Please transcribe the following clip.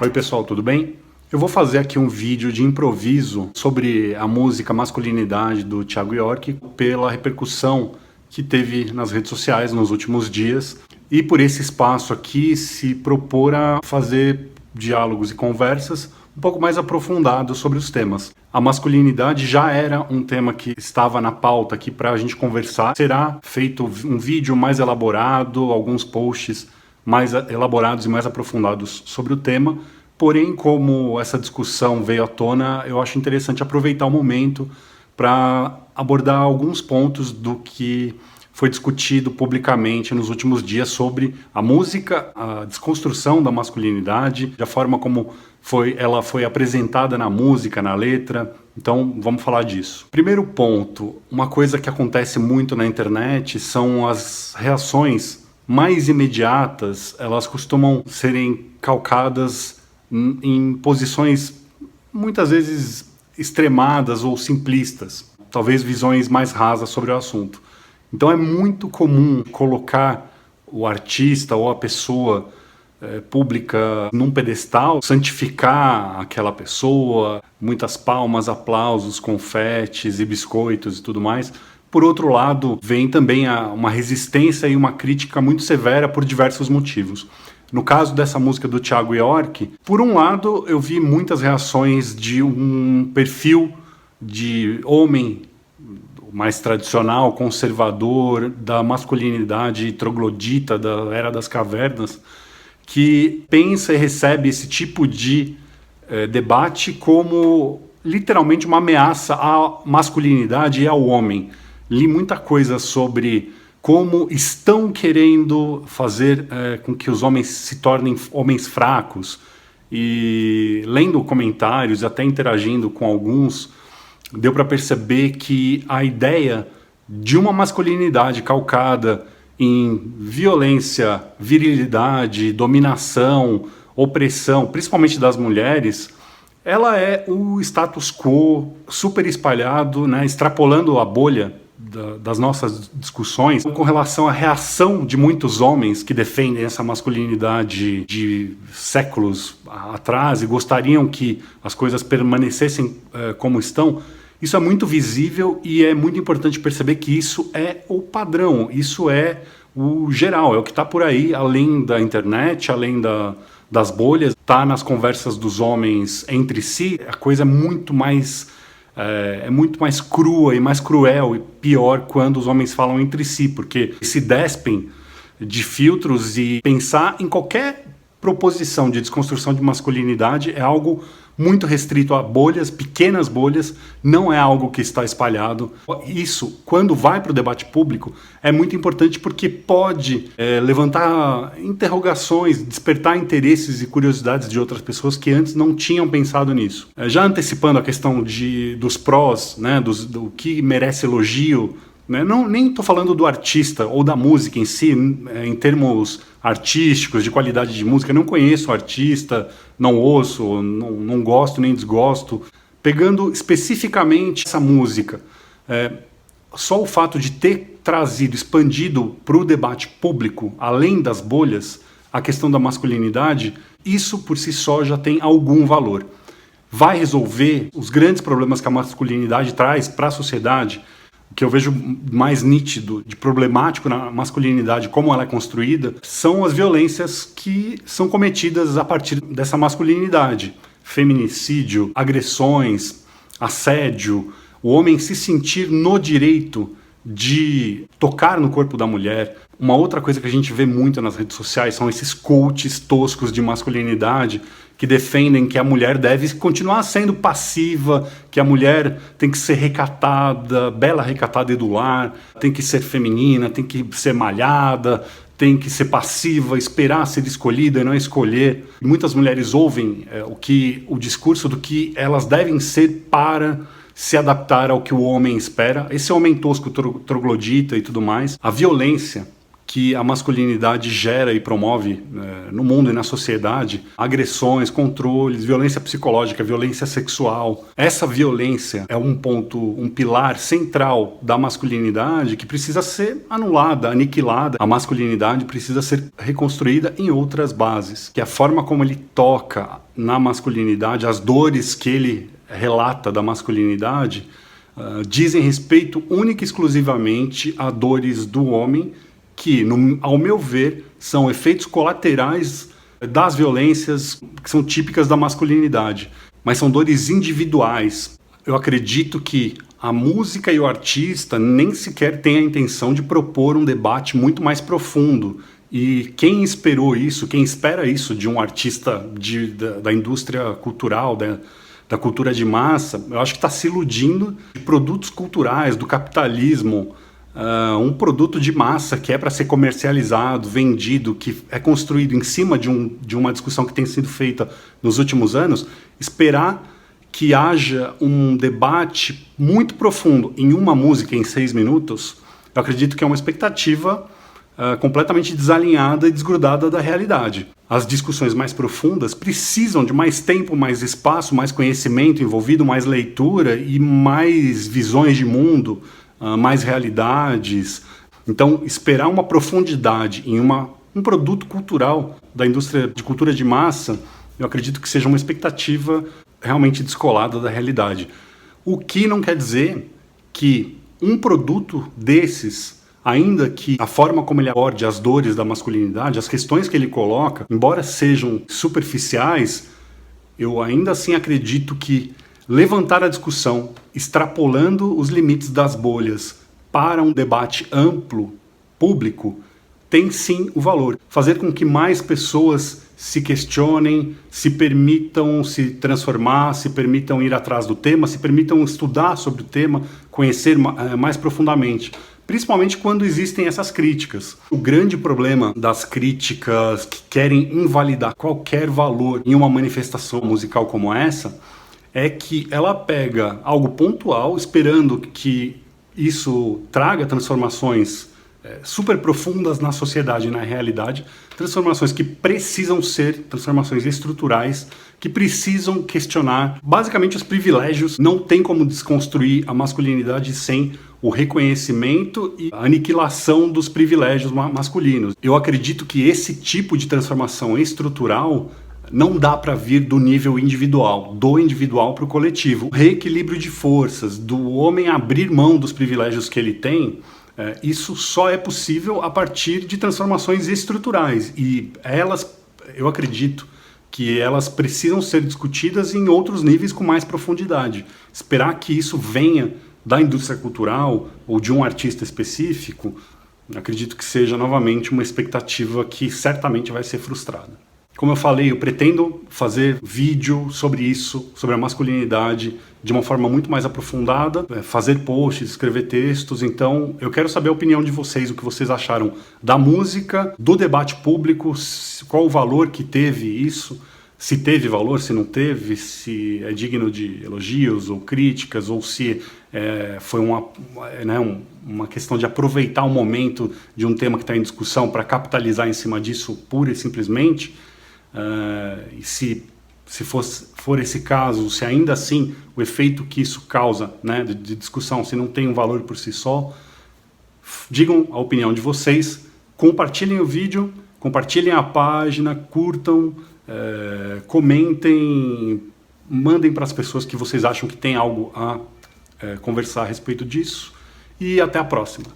Oi pessoal, tudo bem? Eu vou fazer aqui um vídeo de improviso sobre a música Masculinidade do Thiago York pela repercussão que teve nas redes sociais nos últimos dias e por esse espaço aqui se propor a fazer diálogos e conversas um pouco mais aprofundados sobre os temas. A masculinidade já era um tema que estava na pauta aqui para a gente conversar. Será feito um vídeo mais elaborado, alguns posts mais elaborados e mais aprofundados sobre o tema. Porém, como essa discussão veio à tona, eu acho interessante aproveitar o momento para abordar alguns pontos do que foi discutido publicamente nos últimos dias sobre a música, a desconstrução da masculinidade, da forma como ela foi apresentada na música, na letra. Então, vamos falar disso. Primeiro ponto, uma coisa que acontece muito na internet são as reações mais imediatas. Elas costumam serem calcadas em posições muitas vezes extremadas ou simplistas, talvez visões mais rasas sobre o assunto. Então é muito comum colocar o artista ou a pessoa pública num pedestal, santificar aquela pessoa, muitas palmas, aplausos, confetes e biscoitos e tudo mais. Por outro lado, vem também uma resistência e uma crítica muito severa por diversos motivos. No caso dessa música do Thiago York, por um lado eu vi muitas reações de um perfil de homem mais tradicional, conservador, da masculinidade troglodita da Era das Cavernas, que pensa e recebe esse tipo de debate como literalmente uma ameaça à masculinidade e ao homem. Li muita coisa sobre como estão querendo fazer com que os homens se tornem homens fracos, e lendo comentários, até interagindo com alguns, deu para perceber que a ideia de uma masculinidade calcada em violência, virilidade, dominação, opressão, principalmente das mulheres, ela é o status quo super espalhado, né, extrapolando a bolha das nossas discussões com relação à reação de muitos homens que defendem essa masculinidade de séculos atrás e gostariam que as coisas permanecessem como estão. Isso é muito visível e é muito importante perceber que isso é o padrão, isso é o geral, é o que está por aí, além da internet, além das bolhas, está nas conversas dos homens entre si. A coisa é muito mais crua e mais cruel e pior quando os homens falam entre si, porque se despem de filtros e pensar em qualquer proposição de desconstrução de masculinidade é algo muito restrito a bolhas, pequenas bolhas, não é algo que está espalhado. Isso, quando vai para o debate público, é muito importante porque pode levantar interrogações, despertar interesses e curiosidades de outras pessoas que antes não tinham pensado nisso. Já antecipando a questão dos prós, né, do que merece elogio, né, nem estou falando do artista ou da música em si, em termos artísticos, de qualidade de música. Não conheço o artista, não ouço, não gosto nem desgosto. Pegando especificamente essa música, só o fato de ter trazido, expandido para o debate público, além das bolhas, a questão da masculinidade, isso por si só já tem algum valor. Vai resolver os grandes problemas que a masculinidade traz para a sociedade? O que eu vejo mais nítido, de problemático na masculinidade, como ela é construída, são as violências que são cometidas a partir dessa masculinidade. Feminicídio, agressões, assédio, o homem se sentir no direito de tocar no corpo da mulher. Uma outra coisa que a gente vê muito nas redes sociais são esses coaches toscos de masculinidade que defendem que a mulher deve continuar sendo passiva, que a mulher tem que ser recatada, bela, recatada e do lar, tem que ser feminina, tem que ser malhada, tem que ser passiva, esperar ser escolhida e não escolher. E muitas mulheres ouvem o discurso do que elas devem ser para se adaptar ao que o homem espera. Esse homem tosco, troglodita e tudo mais. A violência que a masculinidade gera e promove no mundo e na sociedade agressões, controles, violência psicológica, violência sexual. Essa violência é um pilar central da masculinidade que precisa ser anulada, aniquilada. A masculinidade precisa ser reconstruída em outras bases, que a forma como ele toca na masculinidade, as dores que ele relata da masculinidade, dizem respeito única e exclusivamente a dores do homem, que, ao meu ver, são efeitos colaterais das violências que são típicas da masculinidade, mas são dores individuais. Eu acredito que a música e o artista nem sequer têm a intenção de propor um debate muito mais profundo. E quem esperou isso, quem espera isso de um artista da indústria cultural, da cultura de massa, eu acho que está se iludindo de produtos culturais, do capitalismo, um produto de massa que é para ser comercializado, vendido, que é construído em cima de uma discussão que tem sido feita nos últimos anos. Esperar que haja um debate muito profundo em uma música em 6 minutos, eu acredito que é uma expectativa completamente desalinhada e desgrudada da realidade. As discussões mais profundas precisam de mais tempo, mais espaço, mais conhecimento envolvido, mais leitura e mais visões de mundo, mais realidades. Então, esperar uma profundidade em um produto cultural da indústria de cultura de massa, eu acredito que seja uma expectativa realmente descolada da realidade. O que não quer dizer que um produto desses, ainda que a forma como ele aborde as dores da masculinidade, as questões que ele coloca, embora sejam superficiais, eu ainda assim acredito que levantar a discussão, extrapolando os limites das bolhas para um debate amplo, público, tem sim o valor. Fazer com que mais pessoas se questionem, se permitam se transformar, se permitam ir atrás do tema, se permitam estudar sobre o tema, conhecer mais profundamente. Principalmente quando existem essas críticas. O grande problema das críticas que querem invalidar qualquer valor em uma manifestação musical como essa é que ela pega algo pontual, esperando que isso traga transformações super profundas na sociedade e na realidade, transformações que precisam ser transformações estruturais, que precisam questionar basicamente os privilégios. Não tem como desconstruir a masculinidade sem o reconhecimento e a aniquilação dos privilégios masculinos. Eu acredito que esse tipo de transformação estrutural não dá para vir do nível individual, do individual para o coletivo. O reequilíbrio de forças, do homem abrir mão dos privilégios que ele tem, isso só é possível a partir de transformações estruturais. E eu acredito que elas precisam ser discutidas em outros níveis com mais profundidade. Esperar que isso venha da indústria cultural ou de um artista específico, acredito que seja novamente uma expectativa que certamente vai ser frustrada. Como eu falei, eu pretendo fazer vídeo sobre isso, sobre a masculinidade, de uma forma muito mais aprofundada, fazer posts, escrever textos. Então, eu quero saber a opinião de vocês, o que vocês acharam da música, do debate público, qual o valor que teve isso, se teve valor, se não teve, se é digno de elogios ou críticas, ou se foi uma questão de aproveitar o momento de um tema que está em discussão para capitalizar em cima disso pura e simplesmente. E se for esse caso, se ainda assim o efeito que isso causa, né, de discussão, se não tem um valor por si só, digam a opinião de vocês, compartilhem o vídeo, compartilhem a página, curtam, comentem, mandem para as pessoas que vocês acham que tem algo a conversar a respeito disso, e até a próxima.